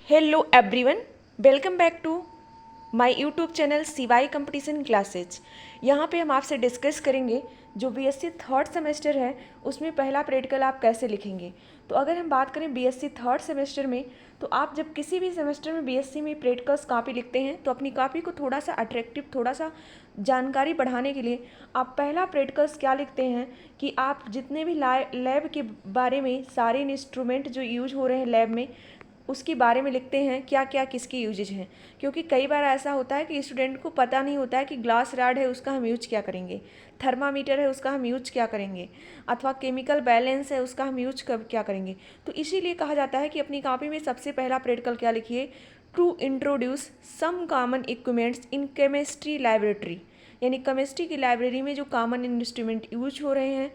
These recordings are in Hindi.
Hello everyone, welcome back to my YouTube channel CY competition classes. यहाँ पे हम आपसे डिस्कस करेंगे जो बीएससी थर्ड सेमेस्टर है उसमें पहला प्रैक्टिकल आप कैसे लिखेंगे। तो अगर हम बात करें बीएससी थर्ड सेमेस्टर में, तो आप जब किसी भी सेमेस्टर में बीएससी में प्रैक्टिकल्स कॉपी लिखते हैं तो अपनी कॉपी को थोड़ा सा अट्रैक्टिव, थोड़ा सा जानकारी बढ़ाने के लिए आप पहला प्रैक्टिकल्स क्या लिखते हैं कि आप जितने भी लैब के बारे में, सारे इंस्ट्रूमेंट जो यूज हो रहे हैं लैब में उसके बारे में लिखते हैं, क्या क्या किसकी यूजेज हैं। क्योंकि कई बार ऐसा होता है कि स्टूडेंट को पता नहीं होता है कि ग्लास रॉड है उसका हम यूज क्या करेंगे, थर्मामीटर है उसका हम यूज क्या करेंगे, अथवा केमिकल बैलेंस है उसका हम यूज क्या करेंगे। तो इसीलिए कहा जाता है कि अपनी कॉपी में सबसे पहला प्रैक्टिकल क्या लिखिए, to introduce some common equipments in chemistry laboratory. यानी केमिस्ट्री की लाइब्रेरी में जो कॉमन इंस्ट्रूमेंट यूज हो रहे हैं,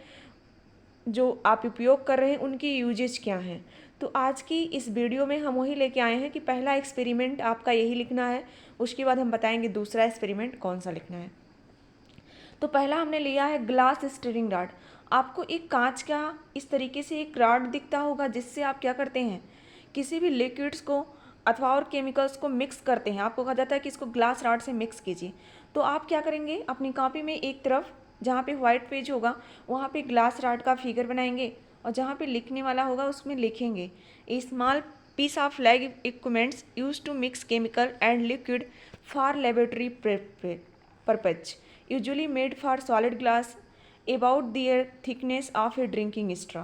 जो आप उपयोग कर रहे हैं, उनकी यूजेज क्या हैं। तो आज की इस वीडियो में हम वही लेके आए हैं कि पहला एक्सपेरिमेंट आपका यही लिखना है, उसके बाद हम बताएंगे दूसरा एक्सपेरिमेंट कौन सा लिखना है। तो पहला हमने लिया है ग्लास स्टीयरिंग रॉड। आपको एक कांच का इस तरीके से एक रॉड दिखता होगा जिससे आप क्या करते हैं, किसी भी लिक्विड्स को अथवा और केमिकल्स को मिक्स करते हैं। आपको कहा जाता है कि इसको ग्लास रॉड से मिक्स कीजिए। तो आप क्या करेंगे, अपनी कॉपी में एक तरफ जहाँ पे वाइट पेज होगा वहाँ पे ग्लास रॉड का फिगर बनाएंगे और जहाँ पे लिखने वाला होगा उसमें लिखेंगे small piece of lab equipments use to mix chemical and liquid for laboratory purpose usually made for solid glass about their thickness of a drinking straw.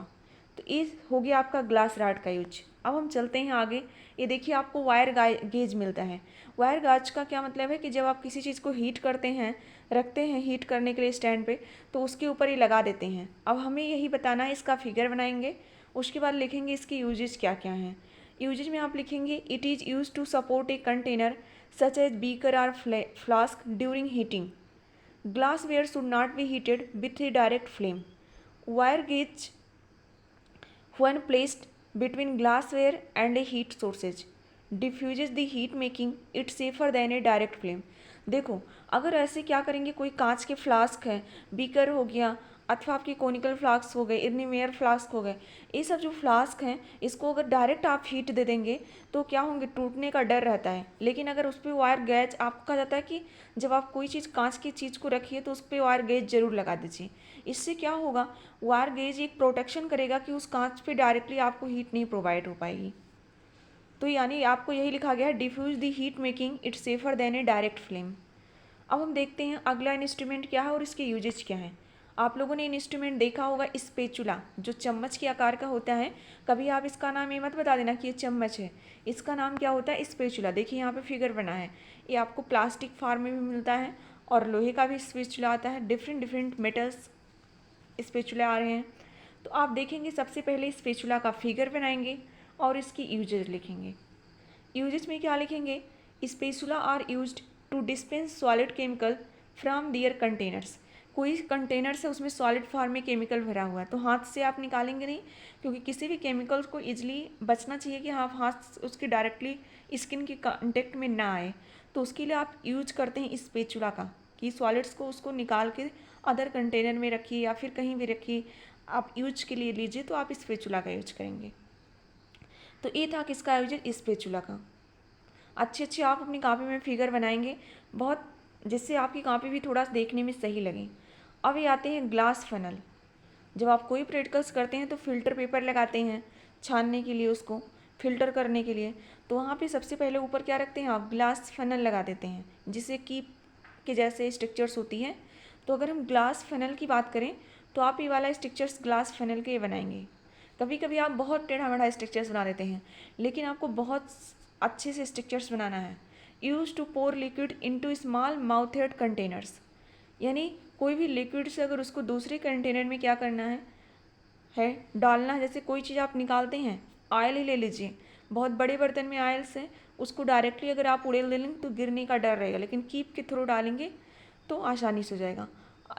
तो ये हो गया आपका ग्लास रॉड का यूज। अब हम चलते हैं आगे। ये देखिए आपको वायर गेज मिलता है। वायर गेज का क्या मतलब है कि जब आप किसी चीज़ को हीट करते हैं, रखते हैं हीट करने के लिए स्टैंड पे, तो उसके ऊपर ये लगा देते हैं। अब हमें यही बताना है, इसका फिगर बनाएंगे, उसके बाद लिखेंगे इसकी यूजेज क्या क्या हैं। यूजेज में आप लिखेंगे it is use to support a container such as beaker और flask during heating. Glassware should not be heated with a direct flame. Wire gauge when placed between glassware and a heat sources diffuses the heat making it safer than a direct flame. देखो, अगर ऐसे क्या करेंगे, कोई कांच के फ्लास्क है, बीकर हो गया, अथवा आपके कोनिकल फ्लास्क हो गए, इर्निमेयर फ्लास्क हो गए, ये सब जो फ्लास्क हैं इसको अगर डायरेक्ट आप हीट दे देंगे तो क्या होंगे, टूटने का डर रहता है। लेकिन अगर उस पर वायर गैज, आपको कहा जाता है कि जब आप कोई चीज़ कांच की चीज़ को रखिए तो उस पर वायर गेज जरूर लगा दीजिए। इससे क्या होगा, वायर गेज एक प्रोटेक्शन करेगा कि उस कांच पे डायरेक्टली आपको हीट नहीं प्रोवाइड हो पाएगी। तो यानी आपको यही लिखा गया है, diffuse the heat making it safer than a direct flame. अब हम देखते हैं अगला इंस्ट्रूमेंट क्या है और इसके यूजेज क्या हैं। आप लोगों ने इंस्ट्रूमेंट देखा होगा स्पेचुला, जो चम्मच के आकार का होता है। कभी आप इसका नाम ये मत बता देना कि ये चम्मच है, इसका नाम क्या होता है, स्पेचुला। देखिए यहाँ पे फिगर बना है, ये आपको प्लास्टिक फार्म में भी मिलता है और लोहे का भी स्पेचुला आता है। डिफरेंट डिफरेंट मेटल्स स्पेचुला आ रहे हैं। तो आप देखेंगे सबसे पहले स्पेचुला का फिगर बनाएंगे और इसकी यूजेज लिखेंगे। यूजेज में क्या लिखेंगे, spatula are used to dispense solid chemical from their containers. कोई कंटेनर से उसमें सॉलिड फॉर्म में केमिकल भरा हुआ है तो हाथ से आप निकालेंगे नहीं, क्योंकि किसी भी केमिकल को इजीली बचना चाहिए कि आप हाथ उसके डायरेक्टली स्किन के कांटेक्ट में ना आए। तो उसके लिए आप यूज करते हैं स्पेचुला का, कि सॉलिड्स को उसको निकाल के अदर कंटेनर में रखिए या फिर कहीं भी रखिए, आप यूज के लिए लीजिए तो आप स्पेचुला का यूज करेंगे। तो ये था किसका यूज, स्पेचुला का। अच्छे अच्छे आप अपनी कॉपी में फिगर बनाएंगे बहुत, जिससे आपकी कॉपी भी थोड़ा देखने में सही लगे। अब ये आते हैं ग्लास फनल। जब आप कोई प्रैक्टिकल्स करते हैं तो फिल्टर पेपर लगाते हैं छानने के लिए, उसको फिल्टर करने के लिए। तो वहाँ पे सबसे पहले ऊपर क्या रखते हैं, आप ग्लास फनल लगा देते हैं, जिससे कीप के जैसे स्ट्रक्चर्स होती हैं। तो अगर हम ग्लास फनल की बात करें तो आप ये वाला स्ट्रक्चर्स ग्लास फनल के बनाएंगे। कभी कभी आप बहुत टेढ़ा मेढ़ा स्ट्रक्चर्स बना देते हैं, लेकिन आपको बहुत अच्छे से स्ट्रक्चर्स बनाना है। Use to pour liquid into small mouthed containers. यानी कोई भी लिक्विड से अगर उसको दूसरे कंटेनर में क्या करना है डालना है। जैसे कोई चीज़ आप निकालते हैं, ऑयल ही ले लीजिए, बहुत बड़े बर्तन में ऑयल से उसको डायरेक्टली अगर आप उड़ेल देंगे तो गिरने का डर रहेगा, लेकिन कीप के थ्रू डालेंगे तो आसानी से हो जाएगा।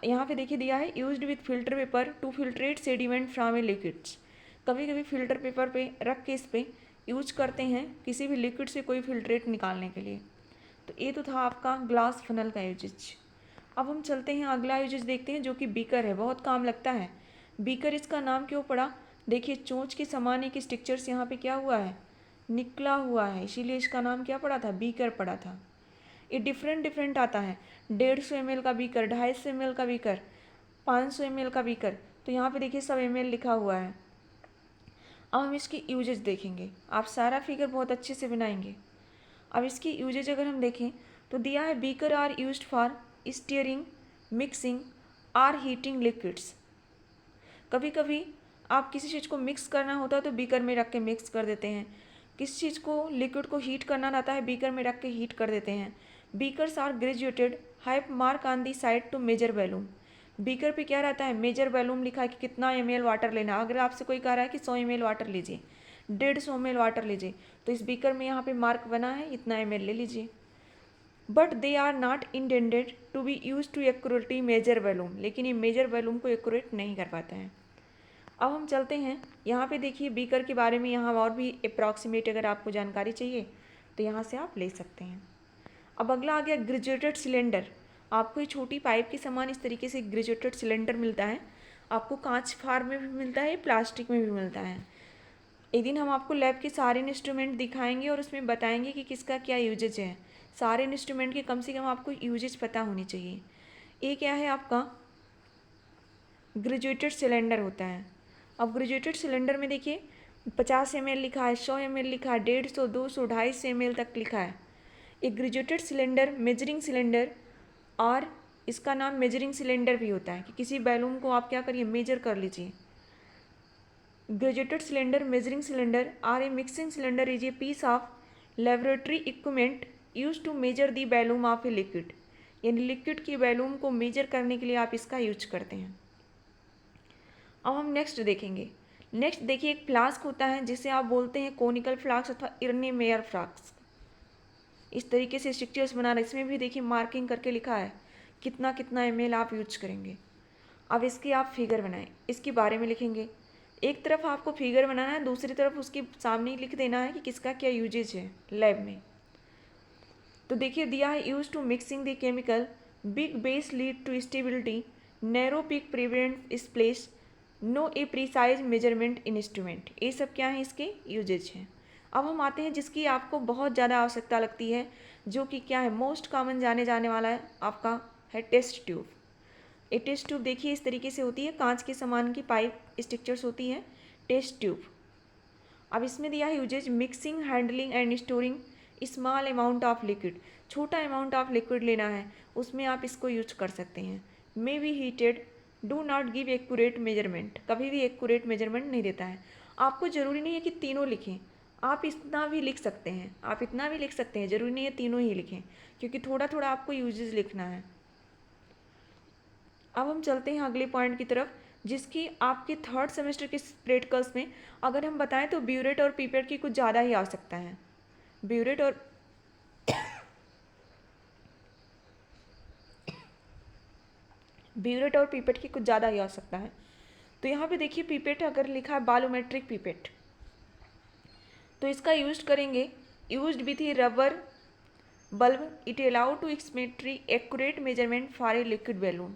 यहाँ पे देखिए दिया है, used with filter paper two filtrate sediment from A liquids. कभी कभी फिल्टर पेपर पे रख के इस पर यूज करते हैं किसी भी लिक्विड से कोई फिल्ट्रेट निकालने के लिए। तो ये तो था आपका ग्लास फनल का यूजेज। अब हम चलते हैं अगला यूजेज देखते हैं, जो कि बीकर है, बहुत काम लगता है। बीकर इसका नाम क्यों पड़ा, देखिए चोंच के समान एक स्ट्रक्चर्स यहाँ पे क्या हुआ है, निकला हुआ है, इसीलिए इसका नाम क्या पड़ा था, बीकर पड़ा था। ये डिफरेंट आता है, 150 ml का बीकर, 250 ml का बीकर, 500 ml का बीकर। तो यहाँ पे देखिए सब ml लिखा हुआ है। अब हम इसकी यूजेज देखेंगे, आप सारा फिगर बहुत अच्छे से बनाएंगे। अब इसकी यूजेज अगर हम देखें तो दिया है beaker are used for stirring, mixing or heating liquids. कभी कभी आप किसी चीज़ को मिक्स करना होता है तो बीकर में रख के मिक्स कर देते हैं, किसी चीज़ को लिक्विड को हीट करना रहता है बीकर में रख के हीट कर देते हैं। Beakers are graduated have mark on the side to measure volume. Beaker पे क्या रहता है, मेजर वैल्यूम लिखा है कि कितना ml वाटर लेना। अगर आपसे कोई कह रहा है कि 100 ml वाटर लीजिए, 150 ml वाटर लीजिए, तो इस बीकर में यहाँ पे मार्क बना है इतना ml ले लीजिए। But they are not intended to be use to accurately measure volume, लेकिन ये मेजर वैल्यूम को एक्यूरेट नहीं कर पाता है। अब हम चलते हैं, यहाँ पे देखिए बीकर के बारे में यहाँ और भी अप्रॉक्सीमेट अगर आपको जानकारी चाहिए तो यहाँ से आप ले सकते हैं। अब अगला आ गया ग्रेजुएटेड सिलेंडर। आपको ये छोटी पाइप के समान इस तरीके से ग्रेजुएटेड सिलेंडर मिलता है, आपको कांच फार में भी मिलता है, प्लास्टिक में भी मिलता है। एक दिन हम आपको लैब के सारे इंस्ट्रूमेंट दिखाएंगे और उसमें बताएंगे कि किसका क्या यूजेज है। सारे इंस्ट्रूमेंट के कम से कम आपको यूजेज पता होनी चाहिए। ये क्या है आपका ग्रेजुएटेड सिलेंडर होता है। अब ग्रेजुएटेड सिलेंडर में देखिए 50 ml लिखा है, 100 ml लिखा है, 150, 200, 250 ml तक लिखा है। एक ग्रेजुएटेड सिलेंडर मेजरिंग सिलेंडर, और इसका नाम मेजरिंग सिलेंडर भी होता है कि किसी बैलून को आप क्या करिए, मेजर कर लीजिए। Graduated cylinder, measuring cylinder or a mixing cylinder is a piece of laboratory equipment use to measure the volume of a liquid. यानी लिक्विड की वैल्यूम को मेजर करने के लिए आप इसका यूज करते हैं। अब हम नेक्स्ट देखेंगे। नेक्स्ट देखिए एक फ्लास्क होता है जिसे आप बोलते हैं कोनिकल फ्लास्क अथवा इर्नेमेयर फ्लास्क। इस तरीके से स्ट्रक्चर्स बना रहे, इसमें भी देखिए मार्किंग करके लिखा है कितना कितना ml आप यूज करेंगे। अब इसकी आप फिगर बनाएं, इसके बारे में लिखेंगे। एक तरफ आपको फिगर बनाना है, दूसरी तरफ उसके सामने लिख देना है कि किसका क्या यूजेज है लैब में। तो देखिए दिया है use to mixing the chemical, big base lead to stability, narrow pick prevent splash, no a precise measurement instrument. ये सब क्या है इसके यूजेज हैं। अब हम आते हैं जिसकी आपको बहुत ज़्यादा आवश्यकता लगती है, जो कि क्या है मोस्ट कॉमन जाने वाला है आपका है टेस्ट ट्यूब। ये टेस्ट ट्यूब देखिए इस तरीके से होती है, कांच के समान की पाइप स्ट्रक्चर्स होती है टेस्ट ट्यूब। अब इसमें दिया है uses mixing, handling and storing small amount of liquid. छोटा अमाउंट ऑफ लिक्विड लेना है उसमें आप इसको यूज कर सकते हैं। May be heated, do not give accurate measurement, कभी भी एक्यूरेट मेजरमेंट नहीं देता है। आपको ज़रूरी नहीं है कि तीनों लिखें, आप इतना भी लिख सकते हैं, आप इतना भी लिख सकते हैं, ज़रूरी नहीं है तीनों ही लिखें, क्योंकि थोड़ा थोड़ा आपको यूजेस लिखना है। अब हम चलते हैं अगले पॉइंट की तरफ, जिसकी आपके थर्ड सेमेस्टर के प्रैक्टिकल्स में अगर हम बताएं तो ब्यूरेट और पीपेट की कुछ ज़्यादा ही आवश्यकता है। ब्यूरेट और ब्यूरेट और पीपेट की कुछ ज़्यादा ही आवश्यकता है। तो यहाँ पे देखिए पीपेट अगर लिखा है बायोमेट्रिक पीपेट, तो इसका यूज करेंगे used with a rubber bulb, it allow to extremely accurate measurement for a liquid volume.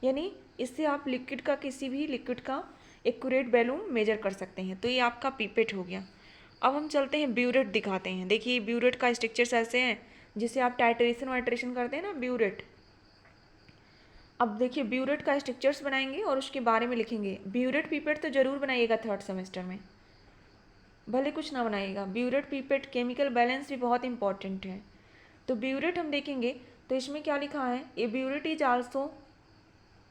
यानी इससे आप लिक्विड का किसी भी लिक्विड का एक्यूरेट वैल्यूम मेजर कर सकते हैं। तो ये आपका पीपेट हो गया। अब हम चलते हैं ब्यूरेट दिखाते हैं। देखिए ब्यूरेट का स्ट्रक्चर्स ऐसे हैं जिसे आप टाइट्रेशन वाइट्रेशन करते हैं ना, ब्यूरेट। अब देखिए ब्यूरेट का स्ट्रक्चर्स बनाएंगे और उसके बारे में लिखेंगे। ब्यूरेट पीपेट तो जरूर बनाइएगा थर्ड सेमेस्टर में, भले कुछ ना बनाइएगा। ब्यूरेट पीपेट केमिकल बैलेंस भी बहुत इंपॉर्टेंट है। तो ब्यूरेट हम देखेंगे तो इसमें क्या लिखा है, a burette is also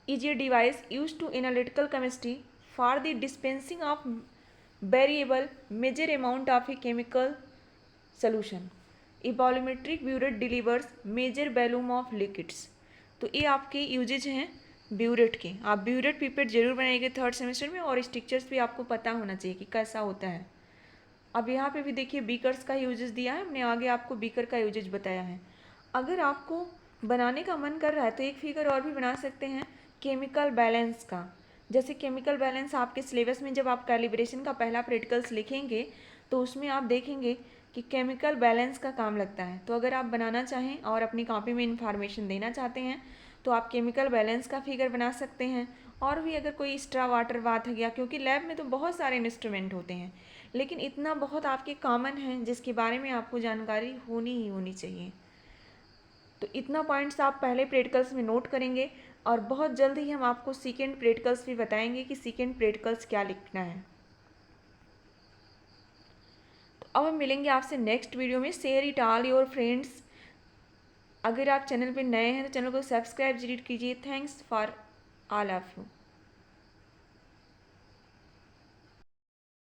is a device use to analytical chemistry for the dispensing of variable measure amount of a chemical solution. A volumetric burette delivers measure volume of liquids. तो ये आपके यूजेज हैं ब्यूरेट के। आप ब्यूरेट पीपेट जरूर बनाइएगा थर्ड सेमेस्टर में, और स्ट्रक्चर्स भी आपको पता होना चाहिए कि कैसा होता है। अब यहाँ पे भी देखिए बीकर्स का यूजेस दिया है, हमने आगे आपको बीकर का यूजेज बताया है। अगर आपको बनाने का मन कर रहा है तो एक फिगर और भी बना सकते हैं केमिकल बैलेंस का। जैसे केमिकल बैलेंस आपके सिलेबस में जब आप कैलिब्रेशन का पहला प्रैक्टिकल्स लिखेंगे तो उसमें आप देखेंगे कि केमिकल बैलेंस का काम लगता है। तो अगर आप बनाना चाहें और अपनी कॉपी में इंफॉर्मेशन देना चाहते हैं तो आप केमिकल बैलेंस का फिगर बना सकते हैं। और भी अगर कोई एक्स्ट्रा वाटर बात है गया, क्योंकि लैब में तो बहुत सारे इंस्ट्रूमेंट होते हैं, लेकिन इतना बहुत आपके कॉमन है जिसके बारे में आपको जानकारी होनी ही होनी चाहिए। तो इतना पॉइंट्स आप पहले प्रैक्टिकल्स में नोट करेंगे और बहुत जल्द ही हम आपको सेकेंड प्रैक्टिकल्स भी बताएंगे कि सेकेंड प्रैक्टिकल्स क्या लिखना है। तो अब हम मिलेंगे आपसे नेक्स्ट वीडियो में। Share it all your friends. अगर आप चैनल पे नए हैं तो चैनल को सब्सक्राइब जरूर कीजिए। Thanks for all of you.